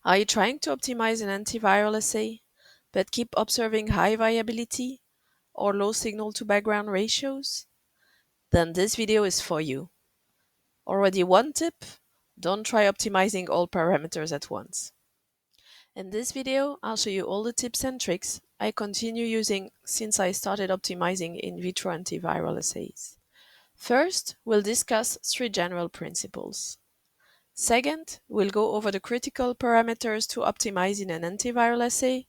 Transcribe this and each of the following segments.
Are you trying to optimize an antiviral assay, but keep observing high variability or low signal to background ratios? Then this video is for you. Already one tip: don't try optimizing all parameters at once. In this video, I'll show you all the tips and tricks I continue using since I started optimizing in vitro antiviral assays. First, we'll discuss three general principles. Second, we'll go over the critical parameters to optimize in an antiviral assay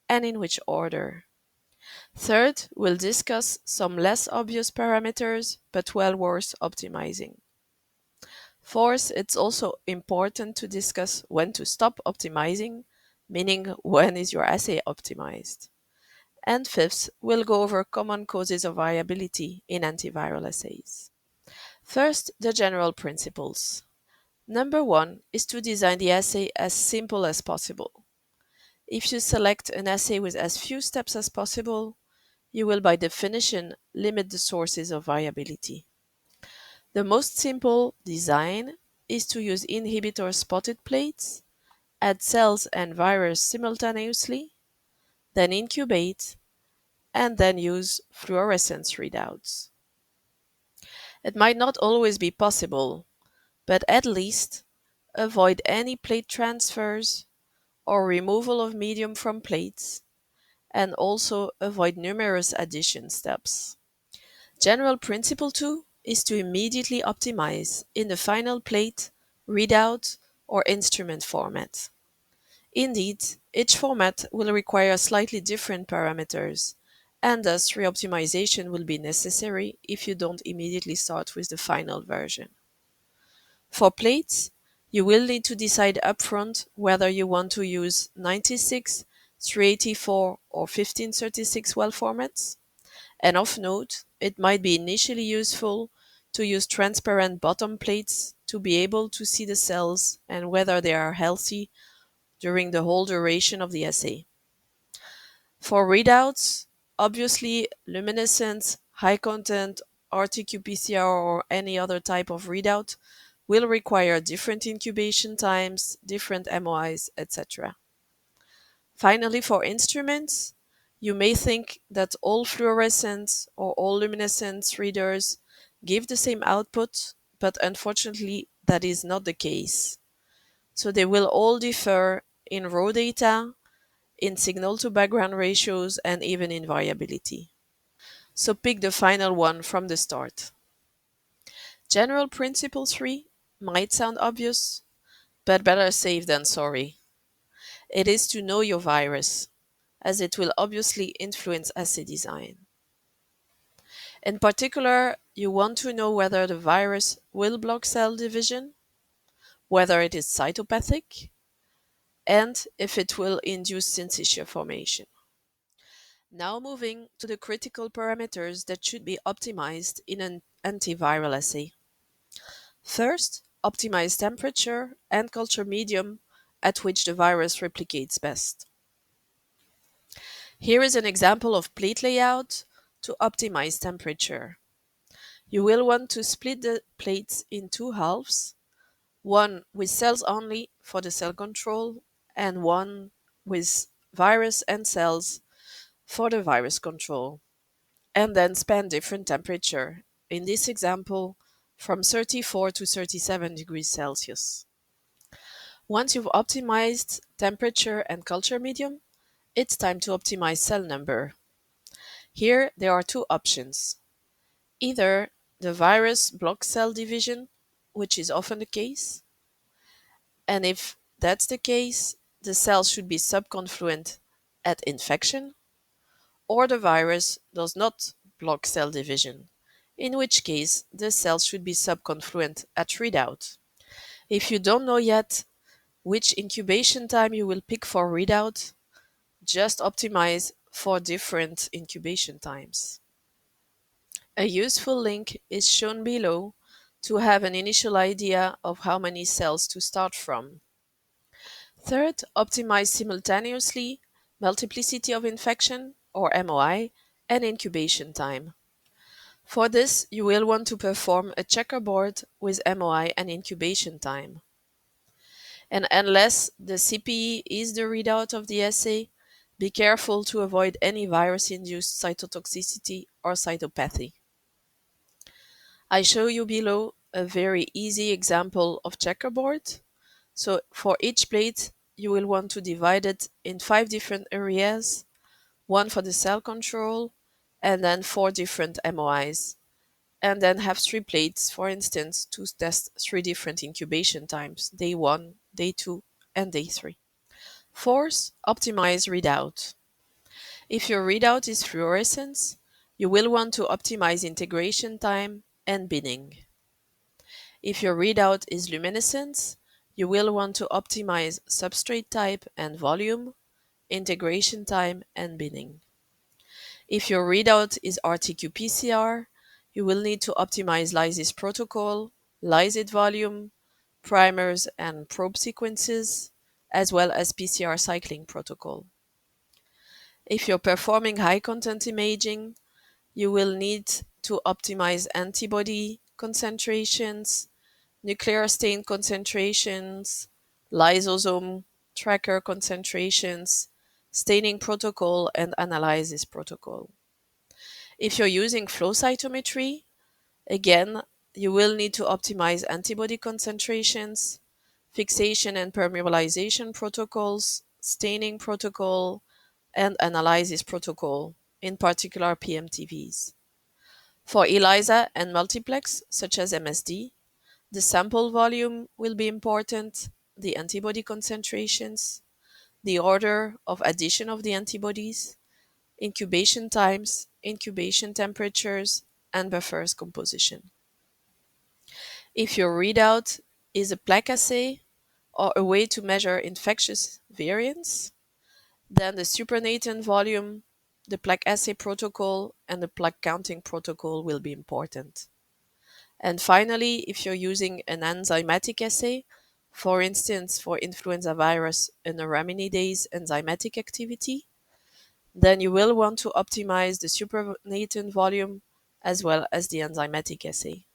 and in which order. Third, we'll discuss some less obvious parameters but well worth optimizing. Fourth, it's also important to discuss when to stop optimizing, meaning when is your assay optimized. And fifth, we'll go over common causes of variability in antiviral assays. First, the general principles. Number one is to design the assay as simple as possible. If you select an assay with as few steps as possible, you will by definition limit the sources of variability. The most simple design is to use inhibitor spotted plates, add cells and virus simultaneously, then incubate, and then use fluorescence readouts. It might not always be possible, but at least avoid any plate transfers or removal of medium from plates, and also avoid numerous addition steps. General principle 2 is to immediately optimize in the final plate, readout, or instrument format. Indeed, each format will require slightly different parameters, and thus re-optimization will be necessary if you don't immediately start with the final version. For plates, you will need to decide upfront whether you want to use 96, 384, or 1536 well formats. And of note, it might be initially useful to use transparent bottom plates to be able to see the cells and whether they are healthy during the whole duration of the assay. For readouts, obviously luminescent, high content, RT-qPCR or any other type of readout will require different incubation times, different MOIs, etc. Finally, for instruments, you may think that all fluorescence or all luminescence readers give the same output, but unfortunately that is not the case. So they will all differ in raw data, in signal to background ratios, and even in variability. So pick the final one from the start. General principle 3 might sound obvious, but better safe than sorry. It is to know your virus, as it will obviously influence assay design. In particular, you want to know whether the virus will block cell division, whether it is cytopathic, and if it will induce syncytia formation. Now moving to the critical parameters that should be optimized in an antiviral assay. First, optimize temperature and culture medium at which the virus replicates best. Here is an example of plate layout to optimize temperature. You will want to split the plates in two halves, one with cells only for the cell control and one with virus and cells for the virus control, and then span different temperature, in this example from 34 to 37 degrees Celsius. Once you've optimized temperature and culture medium, it's time to optimize cell number. Here there are two options. Either the virus blocks cell division, which is often the case, and if that's the case, the cells should be subconfluent at infection, or the virus does not block cell division, in which case the cells should be subconfluent at readout. If you don't know yet which incubation time you will pick for readout, just optimize for different incubation times. A useful link is shown below to have an initial idea of how many cells to start from. Third, optimize simultaneously multiplicity of infection, or MOI, and incubation time. For this, you will want to perform a checkerboard with MOI and incubation time. And unless the CPE is the readout of the assay, be careful to avoid any virus-induced cytotoxicity or cytopathy. I show you below a very easy example of checkerboard. So for each plate, you will want to divide it in 5 different areas, one for the cell control, and then 4 different MOIs. And then have 3 plates, for instance, to test 3 different incubation times, day 1, day 2, and day 3. Fourth, optimize readout. If your readout is fluorescence, you will want to optimize integration time and binning. If your readout is luminescence, you will want to optimize substrate type and volume, integration time, and binning. If your readout is RT-qPCR, you will need to optimize lysis protocol, lysate volume, primers and probe sequences, as well as PCR cycling protocol. If you're performing high content imaging, you will need to optimize antibody concentrations, nuclear stain concentrations, lysosome tracker concentrations, staining protocol, and analysis protocol. If you're using flow cytometry, again, you will need to optimize antibody concentrations, fixation and permeabilization protocols, staining protocol, and analysis protocol, in particular PMTVs. For ELISA and multiplex, such as MSD, the sample volume will be important, the antibody concentrations, the order of addition of the antibodies, incubation times, incubation temperatures, and buffers composition. If your readout is a plaque assay or a way to measure infectious variants, then the supernatant volume, the plaque assay protocol, and the plaque counting protocol will be important. And finally, if you're using an enzymatic assay, for instance, for influenza virus, an neuraminidase enzymatic activity, then you will want to optimize the supernatant volume as well as the enzymatic assay.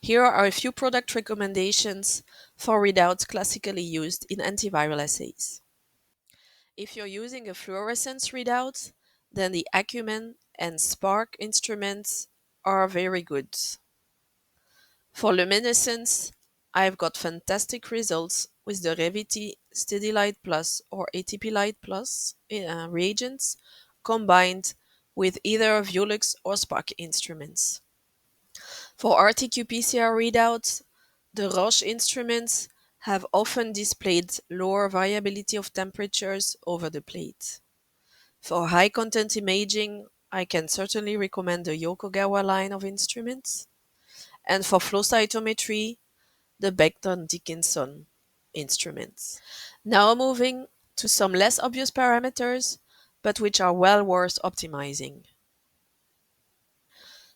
Here are a few product recommendations for readouts classically used in antiviral assays. If you're using a fluorescence readout, then the Acumen and Spark instruments are very good. For luminescence, I've got fantastic results with the Revity Steady Light Plus or ATP Light Plus reagents combined with either Vulux or Spark instruments. For RT-qPCR readouts, the Roche instruments have often displayed lower variability of temperatures over the plate. For high content imaging, I can certainly recommend the Yokogawa line of instruments. And for flow cytometry, the Becton Dickinson instruments. Now moving to some less obvious parameters, but which are well worth optimizing.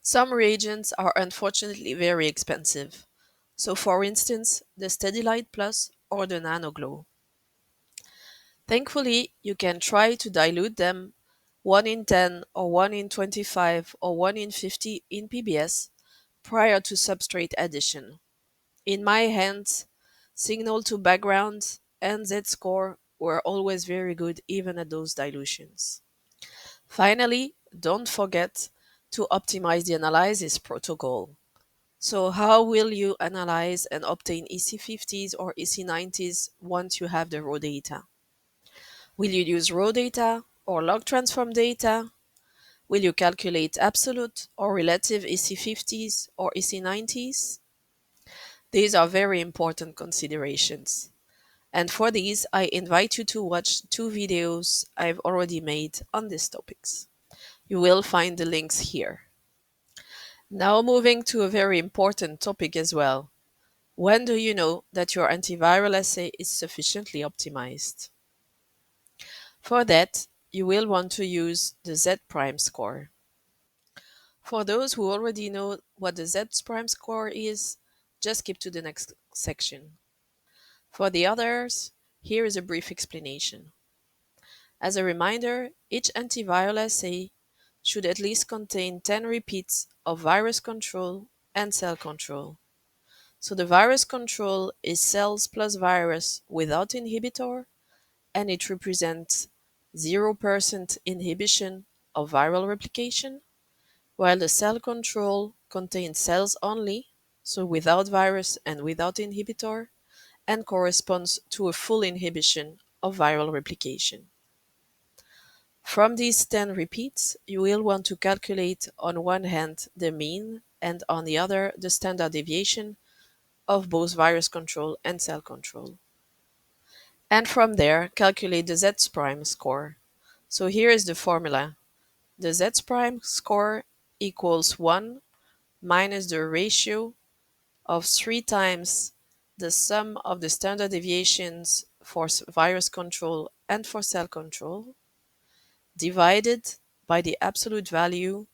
Some reagents are unfortunately very expensive. So for instance, the Steady Light Plus or the NanoGlow. Thankfully, you can try to dilute them 1 in 10 or 1 in 25 or 1 in 50 in PBS prior to substrate addition. In my hands, signal to background and Z-score were always very good even at those dilutions. Finally, don't forget to optimize the analysis protocol. So how will you analyze and obtain EC50s or EC90s once you have the raw data? Will you use raw data or log transform data? Will you calculate absolute or relative EC50s or EC90s? These are very important considerations. And for these, I invite you to watch 2 videos I've already made on these topics. You will find the links here. Now moving to a very important topic as well. When do you know that your antiviral assay is sufficiently optimized? For that, you will want to use the Z-prime score. For those who already know what the Z-prime score is, just skip to the next section. For the others, here is a brief explanation. As a reminder, each antiviral assay should at least contain 10 repeats of virus control and cell control. So the virus control is cells plus virus without inhibitor, and it represents 0% inhibition of viral replication, while the cell control contains cells only, so without virus and without inhibitor, and corresponds to a full inhibition of viral replication. From these 10 repeats, you will want to calculate on one hand the mean and on the other the standard deviation of both virus control and cell control. And from there, calculate the Z' score. So here is the formula. The Z' score equals 1 minus the ratio of 3 times the sum of the standard deviations for virus control and for cell control, divided by the absolute value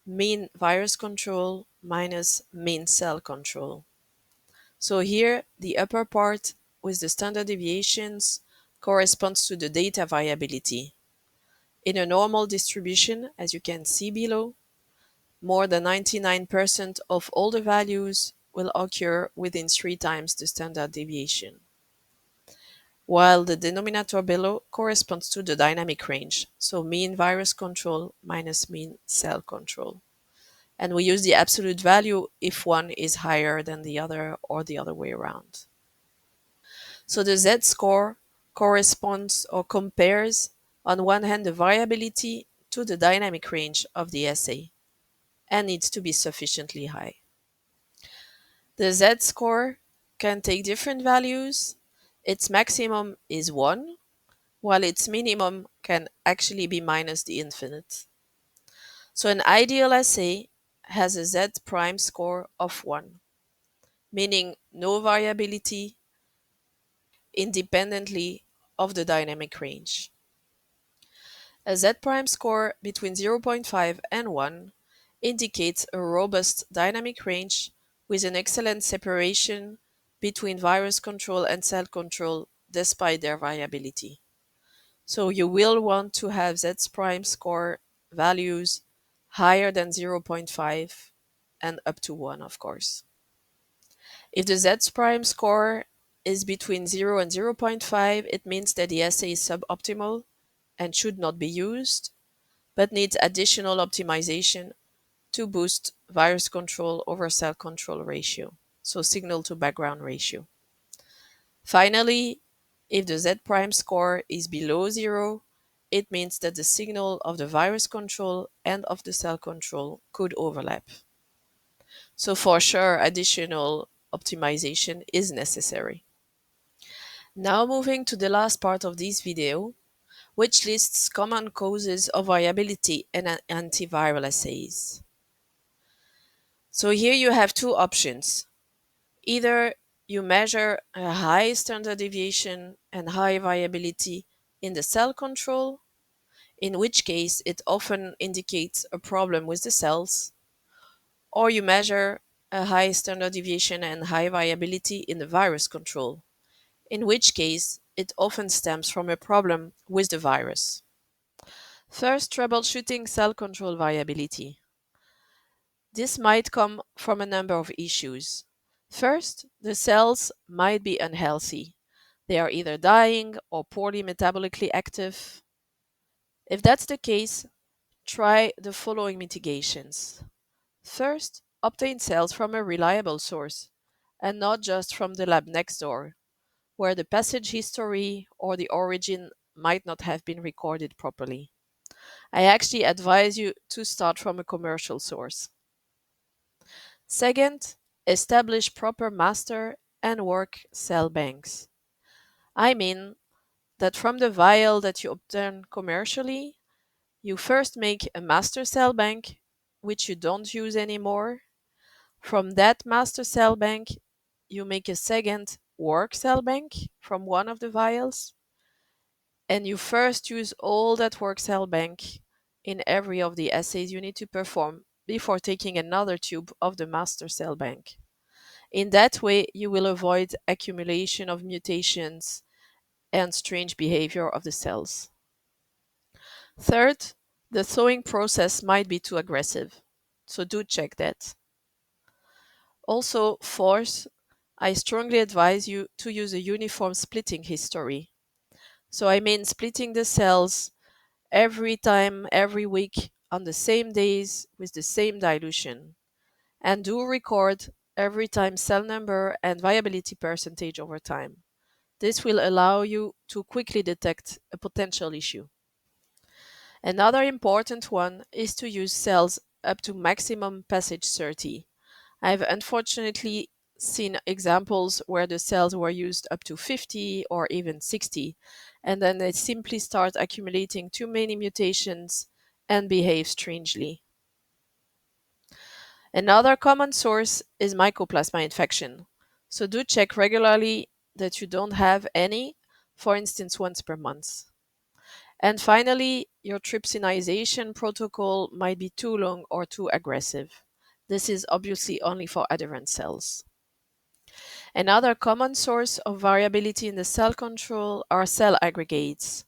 mean virus control minus mean cell control. So here, the upper part with the standard deviations corresponds to the data variability. In a normal distribution, as you can see below, more than 99% of all the values will occur within 3 times the standard deviation, while the denominator below corresponds to the dynamic range, so mean virus control minus mean cell control. And we use the absolute value if one is higher than the other or the other way around. So the Z-score corresponds or compares on one hand the variability to the dynamic range of the assay and needs to be sufficiently high. The Z-score can take different values. Its maximum is 1, while its minimum can actually be minus the infinite. So an ideal assay has a Z prime score of 1, meaning no variability independently of the dynamic range. A Z prime score between 0.5 and 1 indicates a robust dynamic range with an excellent separation between virus control and cell control despite their variability. So you will want to have Z prime score values higher than 0.5 and up to 1, of course. If the Z prime score is between 0 and 0.5, it means that the assay is suboptimal and should not be used, but needs additional optimization to boost virus control over cell control ratio, so signal to background ratio. Finally, if the Z prime score is below 0, it means that the signal of the virus control and of the cell control could overlap. So for sure, additional optimization is necessary. Now moving to the last part of this video, which lists common causes of variability in antiviral assays. So here you have two options. Either you measure a high standard deviation and high variability in the cell control, in which case it often indicates a problem with the cells, or you measure a high standard deviation and high variability in the virus control, in which case it often stems from a problem with the virus. First, troubleshooting cell control variability. This might come from a number of issues. First, the cells might be unhealthy. They are either dying or poorly metabolically active. If that's the case, try the following mitigations. First, obtain cells from a reliable source and not just from the lab next door, where the passage history or the origin might not have been recorded properly. I actually advise you to start from a commercial source. Second, establish proper master and work cell banks. I mean that from the vial that you obtain commercially, you first make a master cell bank, which you don't use anymore. From that master cell bank, you make a second work cell bank from one of the vials, and you first use all that work cell bank in every of the assays you need to perform before taking another tube of the master cell bank. In that way, you will avoid accumulation of mutations and strange behavior of the cells. Third, the thawing process might be too aggressive, so do check that. Also, fourth, I strongly advise you to use a uniform splitting history. So I mean splitting the cells every time, every week, on the same days with the same dilution. And do record every time cell number and viability percentage over time. This will allow you to quickly detect a potential issue. Another important one is to use cells up to maximum passage 30. I've unfortunately seen examples where the cells were used up to 50 or even 60, and then they simply start accumulating too many mutations and behave strangely. Another common source is mycoplasma infection. So do check regularly that you don't have any, for instance, once per month. And finally, your trypsinization protocol might be too long or too aggressive. This is obviously only for adherent cells. Another common source of variability in the cell control are cell aggregates.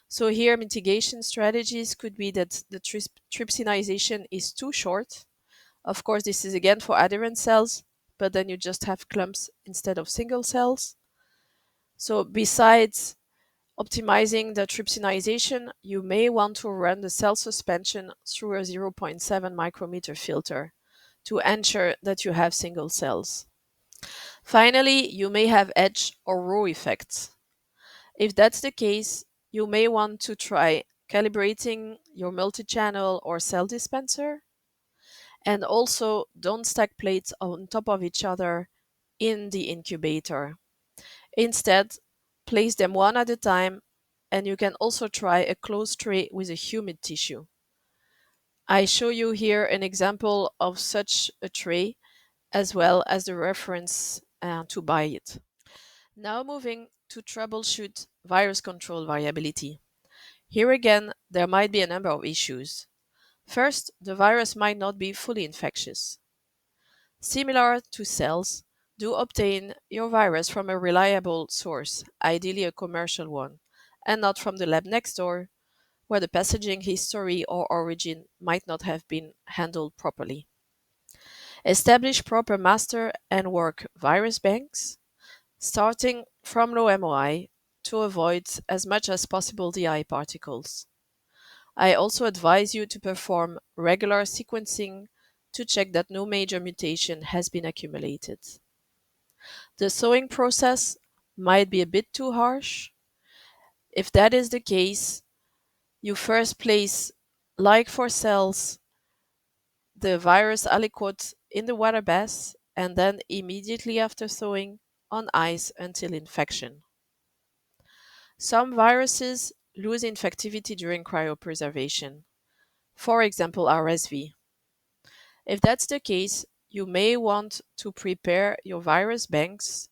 So here mitigation strategies could be that the trypsinization is too short. Of course, this is again for adherent cells, but then you just have clumps instead of single cells. So besides optimizing the trypsinization, you may want to run the cell suspension through a zero point 0.7 micrometer filter to ensure that you have single cells. Finally, you may have edge or row effects. If that's the case, you may want to try calibrating your multi-channel or cell dispenser, and also don't stack plates on top of each other in the incubator. Instead, place them one at a time, and you can also try a closed tray with a humid tissue. I show you here an example of such a tray as well as the reference to buy it. Now moving to troubleshoot virus control variability. Here again, there might be a number of issues. First, the virus might not be fully infectious. Similar to cells, do obtain your virus from a reliable source, ideally a commercial one, and not from the lab next door, where the passaging history or origin might not have been handled properly. Establish proper master and work virus banks, starting from low MOI to avoid as much as possible DI particles. I also advise you to perform regular sequencing to check that no major mutation has been accumulated. The sewing process might be a bit too harsh. If that is the case, you first place, like for cells, the virus aliquot in the water bath and then immediately after sewing on ice until infection. Some viruses lose infectivity during cryopreservation, for example RSV. If that's the case, you may want to prepare your virus banks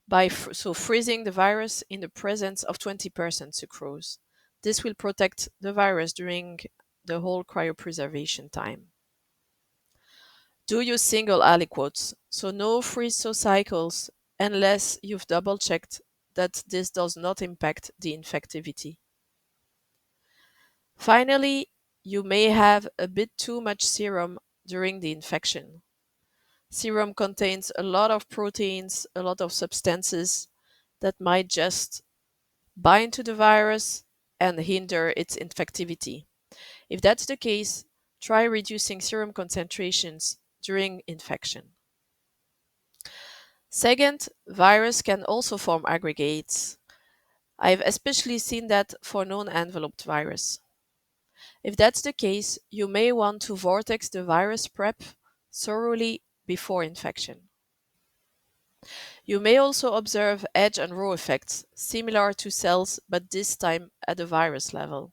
by freezing the virus in the presence of 20% sucrose. This will protect the virus during the whole cryopreservation time. Do use single aliquots, so no freeze-thaw cycles unless you've double-checked that this does not impact the infectivity. Finally, you may have a bit too much serum during the infection. Serum contains a lot of proteins, a lot of substances that might just bind to the virus and hinder its infectivity. If that's the case, try reducing serum concentrations during infection. Second, virus can also form aggregates. I've especially seen that for non-enveloped virus. If that's the case, you may want to vortex the virus prep thoroughly before infection. You may also observe edge and row effects, similar to cells, but this time at the virus level.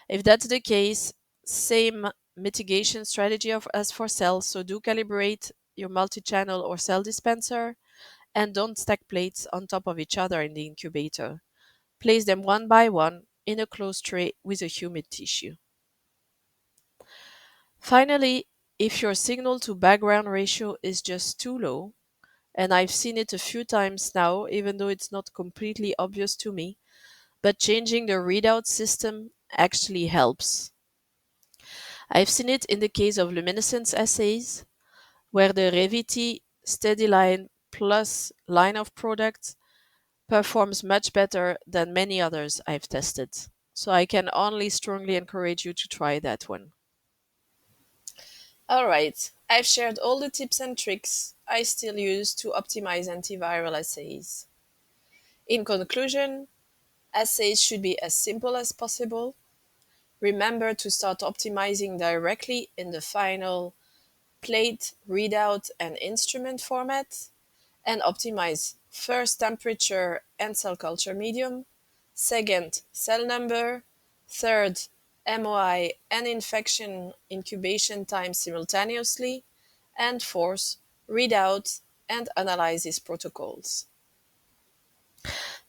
If that's the case, same mitigation strategy as for cells, so do calibrate your multi-channel or cell dispenser and don't stack plates on top of each other in the incubator. Place them one by one in a closed tray with a humid tissue. Finally, if your signal to background ratio is just too low, and I've seen it a few times now, even though it's not completely obvious to me, but changing the readout system actually helps. I've seen it in the case of luminescence assays, where the Reviti steady line plus line of products performs much better than many others I've tested. So I can only strongly encourage you to try that one. Alright, I've shared all the tips and tricks I still use to optimize antiviral assays. In conclusion, assays should be as simple as possible. Remember to start optimizing directly in the final plate, readout, and instrument format, and optimize first temperature and cell culture medium, second cell number, third MOI and infection incubation time simultaneously, and fourth readout and analysis protocols.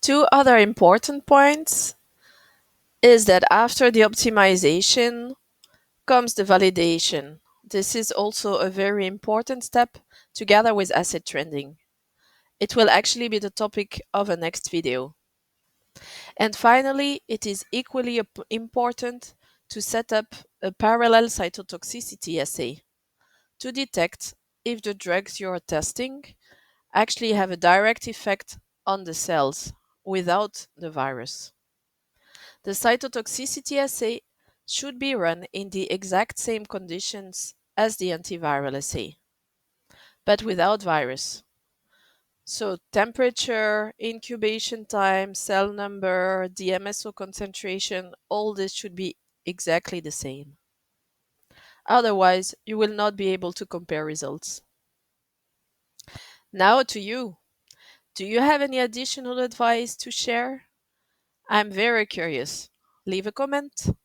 Two other important points is that after the optimization comes the validation. This is also a very important step together with asset trending. It will actually be the topic of a next video. And finally, it is equally important to set up a parallel cytotoxicity assay to detect if the drugs you are testing actually have a direct effect on the cells without the virus. The cytotoxicity assay should be run in the exact same conditions as the antiviral assay, but without virus. So temperature, incubation time, cell number, DMSO concentration, all this should be exactly the same. Otherwise, you will not be able to compare results. Now to you. Do you have any additional advice to share? I'm very curious. Leave a comment.